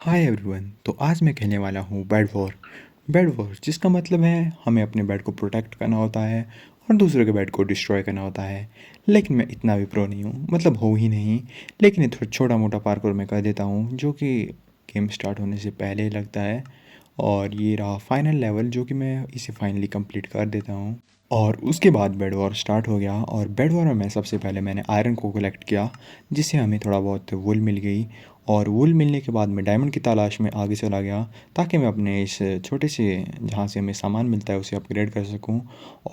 Hi everyone. तो आज मैं कहने वाला हूँ बेड वॉर जिसका मतलब है हमें अपने बेड को प्रोटेक्ट करना होता है और दूसरों के बेड को डिस्ट्रॉय करना होता है। लेकिन मैं इतना भी प्रो नहीं हूँ, मतलब हो ही नहीं। लेकिन ये थोड़ा छोटा मोटा पार्कोर मैं कर देता हूँ जो कि गेम स्टार्ट होने से पहले ही लगता है। और ये रहा फाइनल लेवल जो कि मैं इसे फाइनली कंप्लीट कर देता हूँ। और उसके बाद बेड वॉर स्टार्ट हो गया और बेड वॉर में मैं सबसे पहले मैंने आयरन को कलेक्ट किया, जिससे हमें थोड़ा बहुत वुल मिल गई। और वुल मिलने के बाद मैं डायमंड की तलाश में आगे चला गया ताकि मैं अपने इस छोटे से जहाँ से हमें सामान मिलता है उसे अपग्रेड कर सकूँ।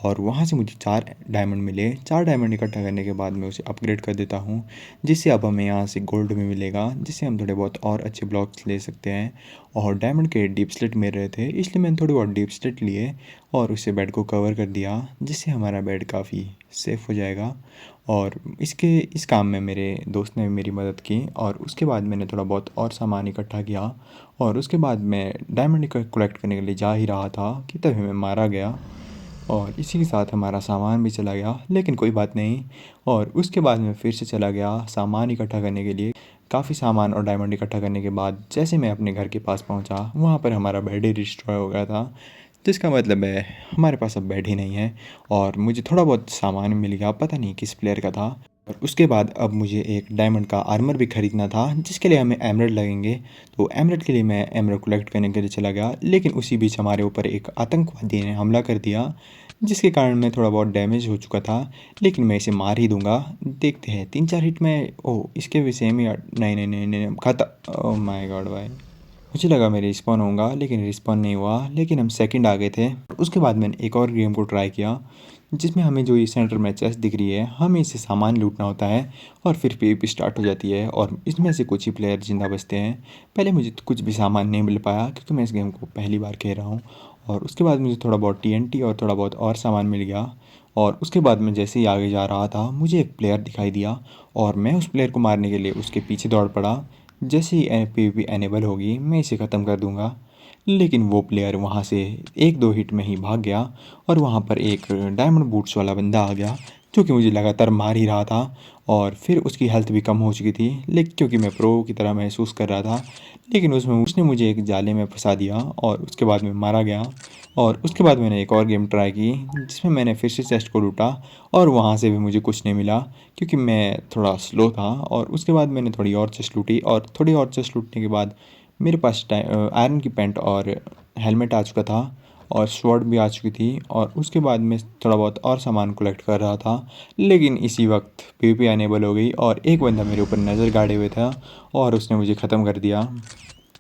और वहाँ से मुझे 4 डायमंड मिले। 4 डायमंड इकट्ठा करने के बाद मैं उसे अपग्रेड कर देता हूँ, जिससे अब हमें यहाँ से गोल्ड में मिलेगा, जिससे हम थोड़े बहुत और अच्छे ब्लॉक्स ले सकते हैं। और डायमंड के डीप स्लिट मिल रहे थे, इसलिए मैंने थोड़े बहुत डीप स्लिट लिए और उसे बेड को कवर कर दिया, जिससे हमारा बेड काफ़ी सेफ़ हो जाएगा। और इस काम में मेरे दोस्त ने भी मेरी मदद की। और उसके बाद मैंने थोड़ा बहुत और सामान इकट्ठा किया और उसके बाद मैं डायमंड को कलेक्ट करने के लिए जा ही रहा था कि तभी मैं मारा गया। और इसी के साथ हमारा सामान भी चला गया, लेकिन कोई बात नहीं। और उसके बाद मैं फिर से चला गया सामान इकट्ठा करने के लिए। काफ़ी सामान और डायमंड इकट्ठा करने के बाद जैसे मैं अपने घर के पास पहुंचा, वहाँ पर हमारा बेड ही डिस्ट्रॉय हो गया था, जिसका मतलब है हमारे पास अब बेड ही नहीं है। और मुझे थोड़ा बहुत सामान मिल गया, पता नहीं किस प्लेयर का था। और उसके बाद अब मुझे एक डायमंड का आर्मर भी ख़रीदना था, जिसके लिए हमें एमरल्ड लगेंगे। तो एमरल्ड के लिए मैं एमरल्ड कलेक्ट करने के लिए चला गया, लेकिन उसी बीच हमारे ऊपर एक आतंकवादी ने हमला कर दिया, जिसके कारण मैं थोड़ा बहुत डैमेज हो चुका था। लेकिन मैं इसे मार ही दूंगा, देखते हैं 3-4 हिट में। ओह, इसके भी सेम ही। नहीं नहीं नहीं नहीं, खत्म। ओह माय गॉड भाई, मुझे लगा मैं रिस्पॉन होऊंगा, लेकिन रिस्पॉन नहीं हुआ। लेकिन हम सेकंड आ गए थे। उसके बाद मैंने एक और गेम को ट्राई किया, जिसमें हमें जो ये सेंटर में चेस्ट दिख रही है, हमें इसे सामान लूटना होता है और फिर पीवीपी स्टार्ट हो जाती है। और इसमें से कुछ ही प्लेयर जिंदा बचते हैं। पहले मुझे तो कुछ भी सामान नहीं मिल पाया, क्योंकि मैं इस गेम को पहली बार खेल रहा हूँ। और उसके बाद मुझे थोड़ा बहुत टीएनटी और थोड़ा बहुत और सामान मिल गया। और उसके बाद मैं जैसे ही आगे जा रहा था, मुझे एक प्लेयर दिखाई दिया और मैं उस प्लेयर को मारने के लिए उसके पीछे दौड़ पड़ा। जैसे ही पीवीपी एनेबल होगी, मैं इसे ख़त्म कर दूंगा। लेकिन वो प्लेयर वहाँ से 1-2 हिट में ही भाग गया। और वहाँ पर एक डायमंड बूट्स वाला बंदा आ गया, जो कि मुझे लगातार मार ही रहा था। और फिर उसकी हेल्थ भी कम हो चुकी थी, लेकिन क्योंकि मैं प्रो की तरह महसूस कर रहा था। लेकिन उसमें उसने मुझे एक जाले में फंसा दिया और उसके बाद मैं मारा गया। और उसके बाद मैंने एक और गेम ट्राई की, जिसमें मैंने फिर से चेस्ट को लूटा और वहाँ से भी मुझे कुछ नहीं मिला, क्योंकि मैं थोड़ा स्लो था। और उसके बाद मैंने थोड़ी और चेस्ट लूटी और थोड़ी और चेस्ट लूटने के बाद मेरे पास आयरन की पैंट और हेलमेट आ चुका था और स्वॉर्ड भी आ चुकी थी। और उसके बाद मैं थोड़ा बहुत और सामान कलेक्ट कर रहा था, लेकिन इसी वक्त पीवीपी अनेबल हो गई और एक बंदा मेरे ऊपर नज़र गाड़े हुए था और उसने मुझे ख़त्म कर दिया।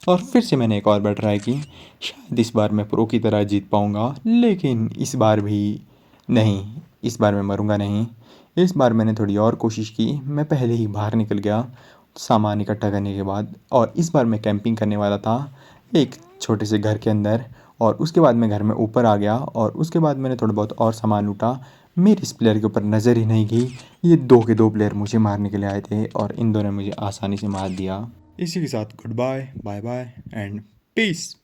और फिर से मैंने एक और बार ट्राई की। शायद इस बार मैं प्रो की तरह जीत पाऊँगा, लेकिन इस बार भी नहीं। इस बार मैं मरूंगा नहीं। इस बार मैंने थोड़ी और कोशिश की, मैं पहले ही बाहर निकल गया सामान इकट्ठा करने के बाद। और इस बार मैं कैंपिंग करने वाला था एक छोटे से घर के अंदर। और उसके बाद मैं घर में ऊपर आ गया और उसके बाद मैंने थोड़ा बहुत और सामान लूटा। मेरी इस प्लेयर के ऊपर नज़र ही नहीं गई। ये 2 के 2 प्लेयर मुझे मारने के लिए आए थे और इन दोनों ने मुझे आसानी से मार दिया। इसी के साथ good bye, bye bye and piece.